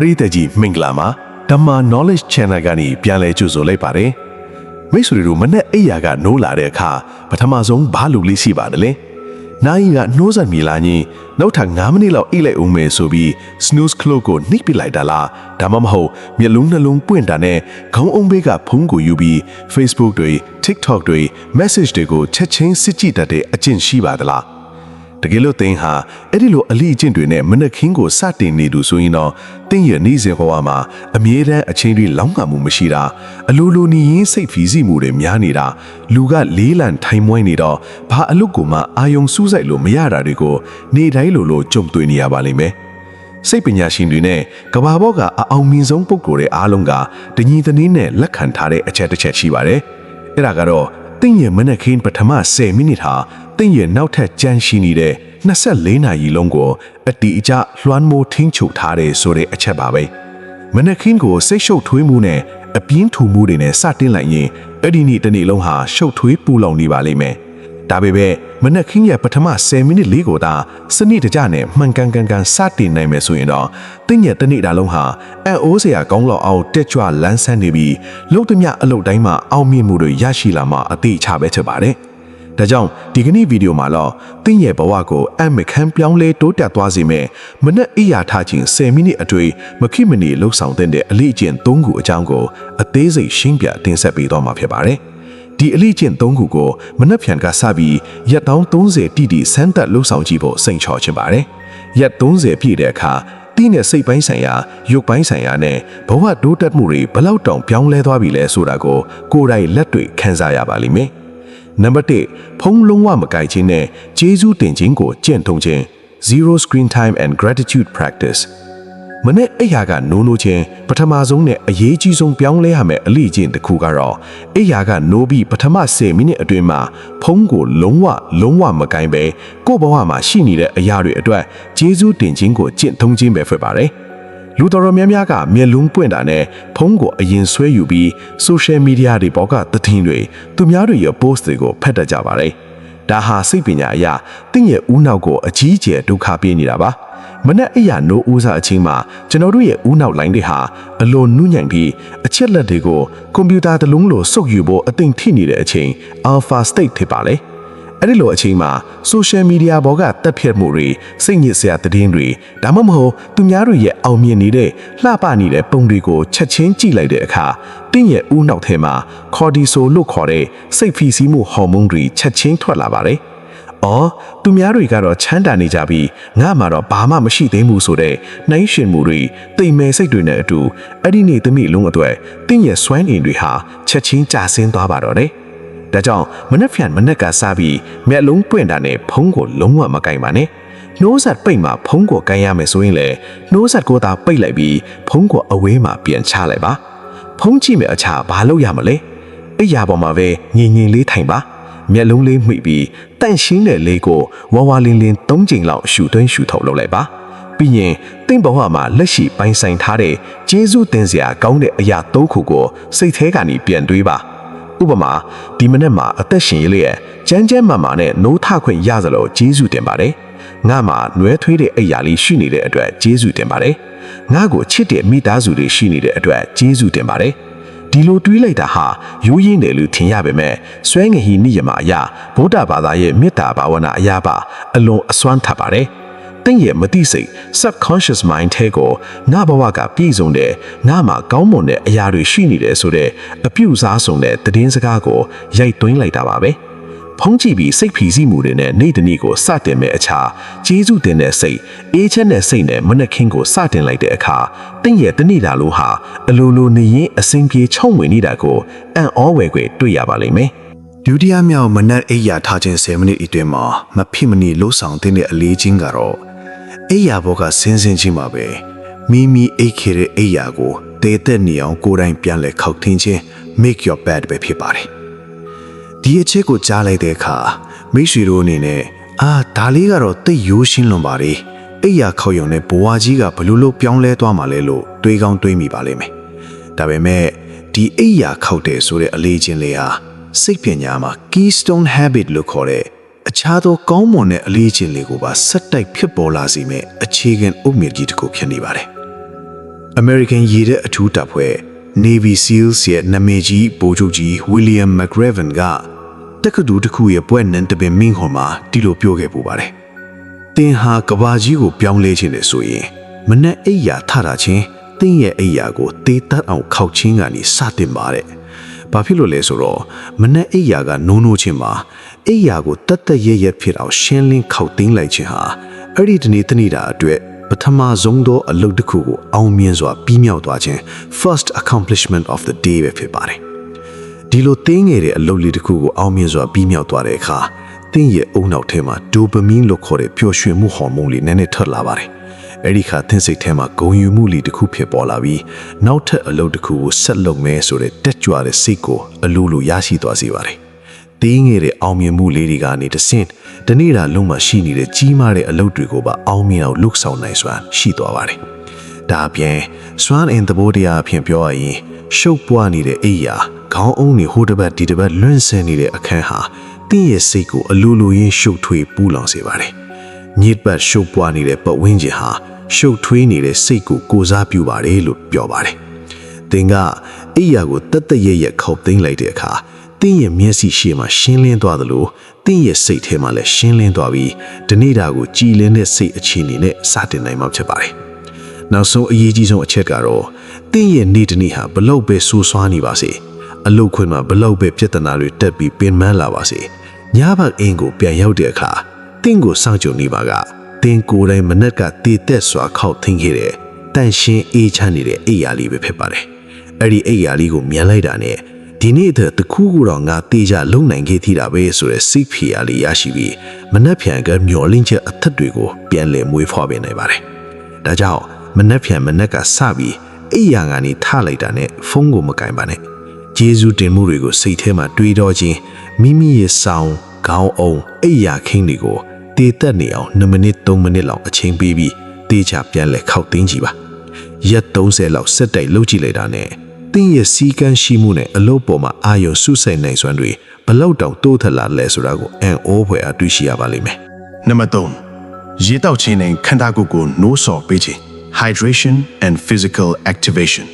ပရိသတ်ကြီးမင်္ဂလာပါဓမ္မ knowledge channel ကနေပြန်လည်ကြိုဆိုလိုက်ပါတယ်မိတ်ဆွေတို့မနေ့အိယာကနိုးလာတဲ့အခါပထမဆုံးဘာလူလေးရှိပါတယ်လဲနိုင်ကနှိုးဆက်မိလာရင်နောက်ထပ်9မိနစ်လောက်အိတ်လိုက်အောင်မယ်ဆိုပြီး snooze clock ကိုနှိပ်ပစ်လိုက်တာလားဒါမှမဟုတ်မျက်လုံးနှလုံးပွင့်တာနဲ့ခေါင်းအုံးဘေးကဖုံးကိုယူပြီး Facebook တွေ TikTok တွေ message တွေကိုချက်ချင်းစစ်ကြည့်တတ်တဲ့အကျင့်ရှိပါသလားတကယ်လို့သင်ဟာအဲ့ဒီလိုအလိအကျင့်တွေနဲ့မနက်ခင်းကိုစတင်နေသူဆိုရင်တော့သင်ရဲ့နေ့စဉ်ဘဝမှာအမြဲတမ်းအချိန်တွေလောင်းငါမှုမရှိတာအလိုလိုနေရင်စိတ်ဖီစီမှုတွေများနေတာလူကလေးလံထိုင်မွေးနေတော့ဘာအလုပ်ကိုမှအာယုံစူးစိုက်လို့မရတာတွေကိုနေတိုင်းလိုကြုံတွေ့နေရပါလိမ့်မယ်စိတ်ပညာရှင်တွေနဲ့ကဘာဘောကအအောင်မြင်ဆုံးပုဂ္ဂိုလ်တွေအားလုံးကတညီတနည်းနဲ့လက်ခံထားတဲ့အချက်တစ်ချက်ရှိပါတယ်အဲ့ဒါကတော့သင်ရဲ့မနက်ခင်းပထမ10မိနစ်ဟာသင်ရဲ့နောက်ထပ်ကြမ်းရှိနေတဲ့24နာရီလုံးကိုအတီအကျလွှမ်းမိုးထင်းချုပ်ထားတဲ့ဆိုတဲ့အချက်ပါပဲမနက်ခင်းကိုစိတ်ရှုပ်ထွေးမှုနဲ့အပြင်းထူမှုတွေနဲ့စတင်လိုက်ရင်အဲ့ဒီနေ့တစ်နေ့လုံးဟာရှုပ်ထွေးပူလောင်နေပါလိမ့်မယ်ဒါပေမဲ့မနက်ခင်းရဲ့ပထမ10မိနစ်လေးကိုသာစနစ်တကျနဲ့မှန်ကန်စတင်နိုင်မယ်ဆိုရင်တော့သင်ရဲ့တစ်နေ့တာလုံးဟာအံ့ဩစရာကောင်းလောက်အောင်တက်ကြွလန်းဆန်းနေပြီးလုံသမျှအလုပ်တိုင်းမှာအောင်မြင်မှုတွေရရှိလာမှအသိချပဲဖြစ်ပါတယ်ဒါကြောင့်ဒီကနေ့ဗီဒီယိုမှာတော့သင်ရဲ့ဘဝကိုအမခန်းပြောင်းလဲတိုးတက်သွားစေမယ်မနက်အိယာထခြင်း10မိနစ်အတွေ့မခိမနေလှုပ်ဆောင်တဲ့အလိအကျင့်3ခုအကြောင်းကိုအသေးစိတ်ရှင်းပြတင်ဆက်ပေးသွားမှာဖြစ်ပါတယ်ဒီအလိအကျင့်3ခုကိုမနက်ဖြန်ကစပြီးရက်တောင်း30တိတိစမ်းသက်လှုပ်ဆောင်ကြည့်ဖို့စိန်ချော်ချင်ပါတယ်ရက်30ပြည့်တဲ့အခါတင်းနဲ့စိတ်ပိုင်းဆိုင်ရာရုပ်ပိုင်းဆိုင်ရာနဲ့ဘဝတိုးတက်မှုတွေဘလောက်တောင်ပြောင်းလဲသွားပြီလဲဆိုတာကိုကိုယ်တိုင်လက်တွေ့ခန်းစားရပါလိမ့်မယ်နံပါတ်1ဖုံးလုံးဝမကိုက်ခြင်းနဲ့ကျေးဇူးတင်ခြင်းကိုကျင့်သုံးခြင်း Zero Screen Time and Gratitude Practice မနေ့အိယာကနိုးခြင်းပထမဆုံးနဲ့အရေးကြီးဆုံးပြောင်းလဲရမယ့်အလိအကျင့်တစ်ခုကတော့အိယာကနိုးပြီးပထမ10မိနစ်အတွင်းမှာဖုံးကိုလုံးဝမကိုင်ပဲကိုယ့်ဘဝမှာရှိနေတဲ့အရာတွေအတွက်ကျေးဇူးတင်ခြင်းကိုကျင့်သုံးခြင်းပဲဖြစ်ပါတယ်လူတော်တော်များများကမျက်လုံးပွင့်တာနဲ့ဖုံးကိုအရင်ဆွဲယူပြီး social media တွေပေါ်ကသတင်းတွေသူများတွေရဲ့ post တွေကိုဖတ်တတ်ကြပါတယ်။ဒါဟာစိတ်ပညာအရာတင့်ရဲ့ဦးနောက်ကိုအကြီးအကျယ်ဒုက္ခပေးနေတာပါ။မနက်အိယာနိုးဦးစားအချိန်မှာကျွန်တော်တို့ရဲ့ဦးနောက်လိုင်းတွေဟာအလွန်နုညံ့ပြီးအချက်လက်တွေကိုကွန်ပျူတာတစ်လုံးလိုစုပ်ယူဖို့အသင့်ထိနေတဲ့အချိန် alpha state ဖြစ်ပါလေ။အဲ့ဒီလိုအချိန်မှာ social media ပေါ်ကတက်ဖြတ်မှုတွေစိတ်ညစ်စရာသတင်းတွေဒါမှမဟုတ်သူများတို့ရဲ့အောင်မြင်နေတဲ့လှပနေတဲ့ပုံတွေကိုချက်ချင်းကြည့်လိုက်တဲ့အခါတင်းရဲ့ဦးနောက်ထဲမှာ cortisol လို့ခေါ်တဲ့စိတ်ဖိစီးမှုဟော်မုန်းတွေချက်ချင်းထွက်လာပါတယ်။အော်သူများတွေကတော့ချမ်းသာနေကြပြီးငါမှတော့ဘာမှမရှိသေးဘူးဆိုတဲ့နှိုင်းရှင်မှုတွေတိမ်မဲစိတ်တွေနဲ့အတူအဲ့ဒီနေ့သမီးလုံးအတွက်တင်းရဲ့စွမ်းအင်တွေဟာချက်ချင်းကျဆင်းသွားပါတော့တယ်။ဒါကြောင့်မနက်ကစားပြီးမျက်လုံးပွင့်တာနဲ့ဖုံးကိုလုံးဝမကိုင်ပါနဲ့နှိုးဆက်ပိတ်မှာဖုံးကိုကိုင်ရမယ်ဆိုရင်လေနှိုးဆက်ကိုသာပိတ်လိုက်ပြီးဖုံးကိုအဝေးမှာပြန်ချလိုက်ပါဖုံးကြည့်မယ်အခြားဘာလုပ်ရမလဲအိယာပေါ်မှာပဲငြိမ်လေးထိုင်ပါမျက်လုံးလေးမှိပြီးတန့်ရှင်းတဲ့လေးကိုဝါလင်း3ချိန်လောက်ရှူသွင်းရှူထုတ်လုပ်လိုက်ပါပြီးရင်တင့်ဘဝမှာလက်ရှိပိုင်ဆိုင်ထားတဲ့ကျေးဇူးတင်စရာကောင်းတဲ့အရာ3ခုကိုစိတ်ထဲကနေပြန်တွေးပါဥပမာဒီမနေ့မှာအသက်ရှင်ရေးလေးရဲ့ကျန်းမာနဲ့နိုးထခွင့်ရသလိုကျေးဇူးတင်ပါတယ်ငါမှာနွဲထွေးတဲ့အိယာလေးရှိနေတဲ့အတွက်ကျေးဇူးတင်ပါတယ်ငါကိုချစ်တဲ့မိသားစုတွေရှိနေတဲ့အတွက်ကျေးဇူးတင်ပါတယ်ဒီလိုတွေးလိုက်တာဟာရိုးရင်းတယ်လို့ထင်ရပေမဲ့ဆွဲငဟိနိယမအရာဗုဒ္ဓဘာသာရဲ့မေတ္တာဘာဝနာအရာပါအလွန်အစွမ်းထပ်ပါတယ်တင့်ရဲ့မသိစိတ် subconscious mind ထဲကိုငါဘဝကပြည့်စုံတဲ့ငါမှာကောင်းမွန်တဲ့အရာတွေရှိနေတယ်ဆိုတဲ့အပြုစားဆုံးတဲ့သတင်းစကားကိုရိုက်သွင်းလိုက်တာပါပဲဖုံးကြည့်ပြီးစိတ်ဖီစီးမှုတွေနဲ့နေ့တနေ့ကိုစတင်မဲ့အခြားကျေးဇူးတင်တဲ့စိတ်အေးချမ်းတဲ့စိတ်နဲ့မနက်ခင်းကိုစတင်လိုက်တဲ့အခါတင့်ရဲ့တနေ့တာလို့ဟာအလိုလိုနေရင်အစင်ပြေချုံဝင်နေတာကိုအံ့ဩဝယ်ခွေတွေ့ရပါလိမ့်မယ်ဒုတိယမြောက်မနက်အိယာထားခြင်း10မိနစ်အတွင်းမှာမဖြစ်မနေလှုပ်ဆောင်တဲ့အလေးချင်းကတော့အိယာဘောကဆင်းချင်းမှာပဲမိအိတ်ခေတဲ့အိယာကိုတေးသက်နေအောင်ကိုယ်တိုင်ပြန်လဲခောက်ထင်းခြင်း make your bed ပဲဖြစ်ပါတယ်ဒီအချက်ကိုကြားလိုက်တဲ့အခါမိတ်ဆွေတို့အနေနဲ့ဒါလေးကတော့တိတ်ရိုးရှင်းလွန်ပါလေအိယာခောက်ရုံနဲ့ဘဝကြီးကဘလို့လို့ပြောင်းလဲသွားမှာလဲလို့တွေးကောင်းတွေးမိပါလိမ့်မယ်ဒါပေမဲ့ဒီအိယာခောက်တဲ့ဆိုတဲ့အလေးချင်းလေးဟာစိတ်ပညာမှာ keystone habit လို့ခေါ်တဲ့အခြားသောကောင်းမွန်တဲ့အလေးချင်းလေးကိုပါဆက်တိုက်ဖြစ်ပေါ်လာစေမယ့်အခြေခံဥပဒေကြီးတစ်ခုဖြစ်နေပါတယ် American ရေတဲ့အထူးတပ်ဖွဲ့ Navy SEALs ရဲ့နာမည်ကြီးဗိုလ်ချုပ်ကြီး William McRaven ကတက္ကသိုလ်တစ်ခုရဲ့ပွဲနံတပင်မင်းဟော်မှာဒီလိုပြောခဲ့ပူပါတယ်။သင်ဟာကဘာကြီးကိုပြောင်းလဲခြင်းနဲ့ဆိုရင်မနဲ့အိယာထတာချင်းသင်ရဲ့အိယာကိုတေးတက်အောင်ခောက်ချင်းကနေစတင်ပါတယ်။ဘာဖြစ်လို့လဲဆိုတော့မနဲ့အိယာကနိုးနိုးချင်းမှာအိယာကိုတတ်တရရဖြစ်အောင်ရှင်းလင်းခောက်သိမ်းလိုက်ခြင်းဟာအဲ့ဒီတနေ့တနေ့တာအတွက်ပထမဆုံးသောအလုပ်တစ်ခုကိုအောင်မြင်စွာပြီးမြောက်သွားခြင်း first accomplishment of the day ပဲဖြစ်ပါတယ်။ဒီလိုတင်းငယ်တဲ့အလုပ်လေးတစ်ခုကိုအောင်မြင်စွာပြီးမြောက်သွားတဲ့အခါသင်ရဲ့အုံနောက်ထဲမှာဒိုပမင်းလို့ခေါ်တဲ့ပျော်ရွှင်မှုဟော်မုန်းလေးနည်းနည်းထွက်လာပါတယ်။အဲဒီခါသင်စိတ်ထဲမှာဂုဏ်ယူမှုလေးတစ်ခုဖြစ်ပေါ်လာပြီးနောက်ထပ်အလုပ်တစ်ခုကိုဆက်လုပ်မယ်ဆိုတဲ့တက်ကြွတဲ့စိတ်ကိုအလိုလိုရရှိသွားစေပါတယ်။တင်းငယ်တဲ့အောင်မြင်မှုလေးတွေကနေတဆင့်တနေ့တာလုံးမှာရှိနေတဲ့ကြီးမားတဲ့အလုပ်တွေကိုပါအောင်မြင်အောင်လုပ်ဆောင်နိုင်စွာရှိသွားပါတယ်။ဒါအပြင်စွမ်းအင်သဘောတရားအဖြစ်ပြောရရင်ရှုပ်ပွားနေတဲ့အိယာခေါင်းအုံးတွေဟိုတစ်ပတ်ဒီတစ်ပတ်လွင့်ဆင်းနေတဲ့အခန်းဟာတင်းရဲ့စိတ်ကိုအလိုလိုရင်းရှုပ်ထွေးပူလောင်စေပါတယ်။ညစ်ပတ်ရှုပ်ပွားနေတဲ့ပတ်ဝန်းကျင်ဟာရှုပ်ထွေးနေတဲ့စိတ်ကိုကိုစားပြုပါတယ်လို့ပြောပါတယ်။သင်ကအိယာကိုတတ်တရရခောက်သိမ်းလိုက်တဲ့အခါသင်ရဲ့မျက်စိရှေ့မှာရှင်းလင်းသွားသလိုသင်ရဲ့စိတ်ထဲမှာလည်းရှင်းလင်းသွားပြီးဒီနေ့တာကိုကြည်လင်းတဲ့စိတ်အခြေအနေနဲ့စတင်နိုင်မှာဖြစ်ပါတယ်။နောက်ဆုံးအရေးကြီးဆုံးအချက်ကတော့သင်ရဲ့နေ့တစ်နေ့ဟာဘလောက်ပဲဆူဆွားနေပါစေအလုတ်ခွင်မှာဘလောက်ပဲပြဿနာတွေတက်ပြီးပင်ပန်းလာပါစေညဘက်အိမ်ကိုပြန်ရောက်တဲ့အခါသင်ကိုစောင့်ကြုံနေပါကသင်ကိုယ်တိုင်မနက်ကတည်သက်စွာခောက်သိမ်းခဲ့တဲ့တန့်ရှင်းအေးချမ်းနေတဲ့အိယာလေးပဲဖြစ်ပါတယ်။အဲ့ဒီအိယာလေးကိုမြင်လိုက်တာနဲ့ဒီနေ့တခုခုတော့ငါတေးကြလုံနိုင်ခဲ့သေးတာပဲဆိုတဲ့စိတ်ဖြေရာလေးရရှိပြီးမနှက်ဖြန်ကမျောလင့်ချက်အထက်တွေကိုပြန်လည်မွေးဖွားပေးနိုင်ပါတယ်။ဒါကြောင့်မနှက်ဖြန်မနှက်ကစပြီးအိယာကနေထလိုက်တာနဲ့ဖုန်းကိုမကင်ပါနဲ့။ဂျေဇုတင်မှုတွေကိုစိတ်ထဲမှာတွေးတော့ခြင်းမိမိရဲ့ဆောင်းခေါင်းအုံအိယာခင်းတွေကိုတေးတက်နေအောင်2မိနစ်3မိနစ်လောက်အချိန်ပေးပြီးတေးချပြန်လဲခောက်သိမ်းကြည့်ပါ။ရက်30လောက်စက်တိုက်လှုပ်ကြည့်လိုက်တာနဲ့သင်ရဲ့စီကန်းရှိမှုနဲ့အလုပ်ပေါ်မှာအာရုံစုစိုက်နိုင်စွမ်းတွေဘလောက်တောင်တိုးထလာလဲဆိုတာကိုအံ့ဩဖွယ်အတွေ့ရှိရပါလိမ့်မယ်။နံပါတ်3ရေတောက်ခြင်းနဲ့ခန္ဓာကိုယ်ကိုနိုးဆော်ပေးခြင်း hydration and physical activation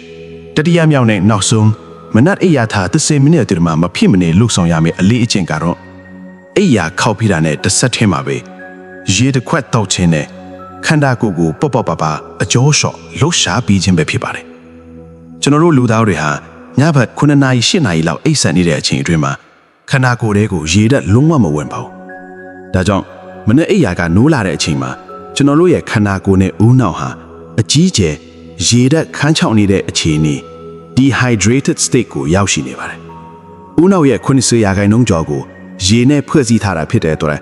တတိယမြောက်နဲ့နောက်ဆုံးမနက်အိယာထား30မိနစ်အတွင်းမှာမဖြစ်မနေလှုပ်ဆောင်ရမယ့်အလေးအကျင့်ကတော့အိယာခောက်ဖိတာနဲ့တစ်ဆက်ထင်းမှာပဲရေတစ်ခွက်တောက်ခြင်းနဲ့ခန္ဓာကိုယ်ကိုပေါ့ပေါ့ပါပါအကျော်လျှော့လှုပ်ရှားပြီးခြင်းပဲဖြစ်ပါတယ်ကျွန်တော်တို့လူသားတွေဟာညဘက်9နာရီ10နာရီလောက်အိပ်ဆက်နေတဲ့အချိန်အတွင်းမှာခန္ဓာကိုယ်တွေကိုရေဓာတ်လုံးဝမဝင်ပါဘူး။ဒါကြောင့်မနေ့အိယာကနိုးလာတဲ့အချိန်မှာကျွန်တော်တို့ရဲ့ခန္ဓာကိုယ်နဲ့ဦးနှောက်ဟာအကြီးကျယ်ရေဓာတ်ခန်းချောက်နေတဲ့အခြေအနေ dehydrated state ကိုရောက်ရှိနေပါတယ်။ဦးနှောက်ရဲ့90%ကျော်ကိုရေနဲ့ဖွဲ့စည်းထားတာဖြစ်တဲ့အတွက်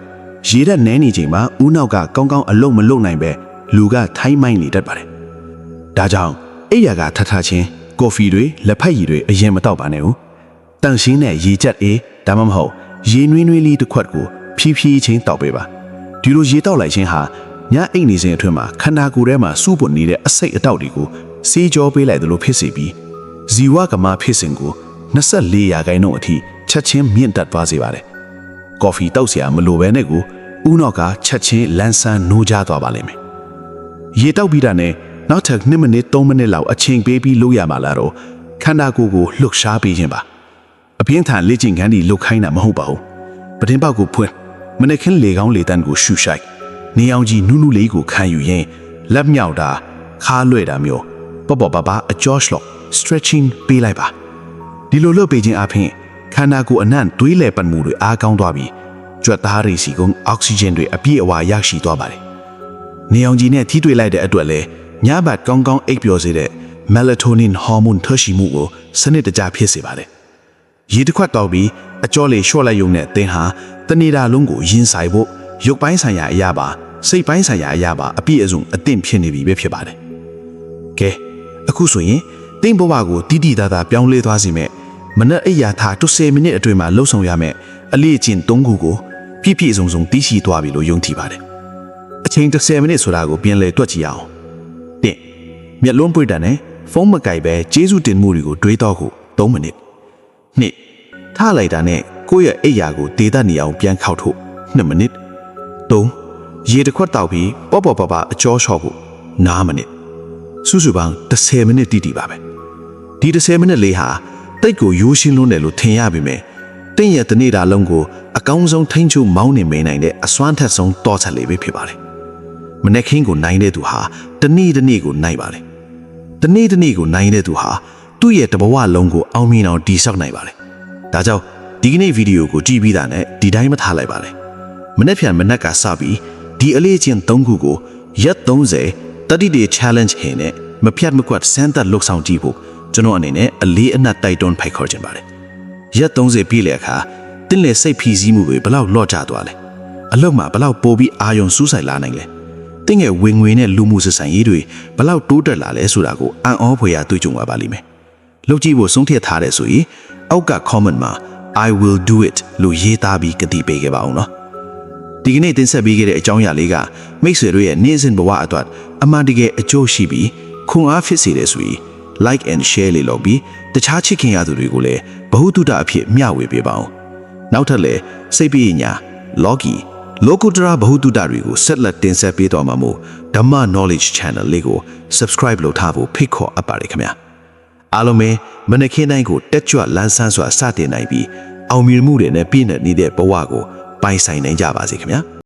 ရေဓာတ်နည်းနေချိန်မှာဦးနှောက်ကကောင်းကောင်းအလုပ်မလုပ်နိုင်ပဲလူကထိုင်းမိုင်းနေတတ်ပါတယ်။ဒါကြောင့်အိယာကထထချင်းကော်ဖီတွေလက်ဖက်ရည်တွေအရင်မတောက်ပါနဲ့ဦးတန့်ရှင်းတဲ့ရေကြက်အေးဒါမှမဟုတ်ရေနွေးနွေးလေးတစ်ခွက်ကိုဖြည်းဖြည်းချင်းတောက်ပေးပါဒီလိုရေတောက်လိုက်ခြင်းဟာညအိတ်နေစဉ်အတွင်းမှာခန္ဓာကိုယ်ထဲမှာစူးပွန်နေတဲ့အဆိပ်အတောက်တွေကိုစေးကြောပေးလိုက်သလိုဖြစ်စေပြီးဇီဝကမဖြစ်စဉ်ကို24%အထိချက်ချင်းမြင့်တက်သွားစေပါတယ်ကော်ဖီတောက်เสียမလိုပဲနဲ့ကိုဦးနောက်ကချက်ချင်းလန်းဆန်းနိုးကြသွားပါလိမ့်မယ်ရေတောက်ပြီးတာနဲ့နောက်ထပ်2မိနစ်3မိနစ်လောက်အချိန်ပေးပြီးလုပ်ရမှာလားတော့ခန္ဓာကိုယ်ကိုလှုပ်ရှားပေးခြင်းပါအပြင်းထန်လေ့ကျင့်ခန်းဒီလှုပ်ခိုင်းတာမဟုတ်ပါဘူးပတင်းပေါက်ကိုဖွင့်မနက်ခင်းလေကောင်းလေတန်းကိုရှူရှိုက်နေအောင်ကြီးနူးနူးလေးကိုခံယူရင်လက်မြောက်တာခါလွဲ့တာမျိုးပေါ့ပေါ့ပါပါအကျော်ရှလော့ stretching ပေးလိုက်ပါဒီလိုလုပ်ပေးခြင်းအပြင်ခန္ဓာကိုယ်အနှံ့တွေးလဲပတ်မှုတွေအားကောင်းသွားပြီးကြွက်သားတွေစီကအောက်ဆီဂျင်တွေအပြည့်အဝရရှိသွားပါတယ်နေအောင်ကြီးနဲ့ထိတွေ့လိုက်တဲ့အတွက်လည်းညဘက်ကောင်းကောင်းအိပ်ပျော်စေတဲ့ melatonin ဟော်မုန်းထွက်ရှိမှုကိုစနစ်တကျဖြစ်စေပါတယ်။ရေတစ်ခွက်တောက်ပြီးအကျော်လေးလျှော့လိုက်ရုံနဲ့သင်ဟာတနေ့တာလုံးကိုရင်ဆိုင်ဖို့ရုပ်ပိုင်းဆိုင်ရာအရာပါစိတ်ပိုင်းဆိုင်ရာအရာပါအပြည့်အစုံအသင့်ဖြစ်နေပြီပဲဖြစ်ပါတယ်။ကဲအခုဆိုရင်သင်ဘဝကိုတိတိတသားပြောင်းလဲသွားစေမဲ့မနက်အိယာထား30မိနစ်အတွင်းမှာလှုပ်ဆောင်ရမယ့်အလေးအကျင့်3ခုကိုပြည့်ပြည့်စုံစုံသိရှိသွားပြီလို့ယုံကြည်ပါတယ်။အချိန်30မိနစ်ဆိုတာကိုပြန်လည်တွက်ကြည့်အောင်။မျက်လုံးပွေတန်နဲ့ဖုန်းမကိုက်ပဲကျေးဇူးတင်မှုတွေကိုတွေးတော့ခု3မိနစ်2ထားလိုက်တာနဲ့ကိုယ့်ရဲ့အိယာကိုဒေသနေအောင်ပြန်ခောက်ထုတ်2မိနစ်3ရေတစ်ခွက်တောက်ပြီးပေါ့ပေါ့ပါပါအကျော်လျှော့ဖို့9မိနစ် စုစုပေါင်း10မိနစ်တိတိပါပဲဒီ10မိနစ်လေးဟာတိတ်ကိုရိုးရှင်းလွန်းတယ်လို့ထင်ရပေမဲ့တင့်ရဲ့တနေ့တာလုံးကိုအကောင်းဆုံးထိန်းချုပ်မောင်းနေမိနိုင်တဲ့အစွမ်းထက်ဆုံးတောချက်လေးပဲဖြစ်ပါတယ်မနေ့ခင်းကိုနိုင်တဲ့သူဟာတနေ့ကိုနိုင်ပါတယ်တနေ့ကိုနိုင်တဲ့သူဟာသူ့ရဲ့တဘဝလုံးကိုအောင်မြင်အောင်တည်ဆောက်နိုင်ပါတယ်ဒါကြောင့်ဒီကနေ့ဗီဒီယိုကိုကြည့်ပြီးတာနဲ့ဒီတိုင်းမထားလိုက်ပါနဲ့မနေ့ဖြန်မနက်ကစပြီးဒီအလေးချင်း3ခုကိုရက်30 day challenge ဟင်းနဲ့မဖြတ်မကွက်စမ်းသပ်လှုပ်ဆောင်ကြည့်ဖို့ကျွန်တော်အနေနဲ့အလေးအနက်တိုက်တွန်းဖိုက်ခေါ်ခြင်းပါတယ်ရက်30ပြည့်တဲ့အခါတင်းလေစိတ်ဖီစည်းမှုတွေဘလောက်လော့ကျသွားလဲအလုပ်မှာဘလောက်ပိုပြီးအာရုံစူးစိုက်လာနိုင်လဲတင်းငယ်ဝင်ငွေနဲ့လူမှုဆက်ဆံရေးတွေဘလောက်တိုးတက်လာလဲဆိုတာကိုအံ့ဩဖွယ်ရာတွေ့ကြုံပါလိမ့်မယ်လုပ်ကြည့်ဖို့ဆုံးဖြတ်ထားတဲ့ဆိုရင်အောက်က comment မှာ I will do it လို့ရေးသားပြီးကတိပေးခဲ့ပါအောင်နော်ဒီကနေ့တင်ဆက်ပေးခဲ့တဲ့အကြောင်းအရာလေးကမိတ်ဆွေတို့ရဲ့နေ့စဉ်ဘဝအတွက်အမှန်တကယ်အကျိုးရှိပြီးခွန်အားဖြစ်စေတဲ့ဆိုရင် like and share လေးလုပ်ပြီးတခြားချစ်ခင်ရသူတွေကိုလည်းဘဟုတုတအဖြစ်မျှဝေပေးပါအောင်နောက်ထပ်လည်းစိတ်ပြည့်ညာ logi လောကုတ္တရာဘဟုတုတတွေကိုဆက်လက်တင်ဆက်ပေးတော်မှာမို့ဓမ္မ knowledge channel လေးကို subscribe လုပ်ထားဖို့ဖိတ်ခေါ်အပ်ပါတယ်ခင်ဗျာအားလုံးပဲမနက်ခင်းတိုင်းကိုတက်ကြွလန်းဆန်းစွာစတင်နိုင်ပြီးအောင်မြင်မှုတွေနဲ့ပြည့်နေနေတဲ့ဘဝကိုပိုင်ဆိုင်နိုင်ကြပါစေခင်ဗျာ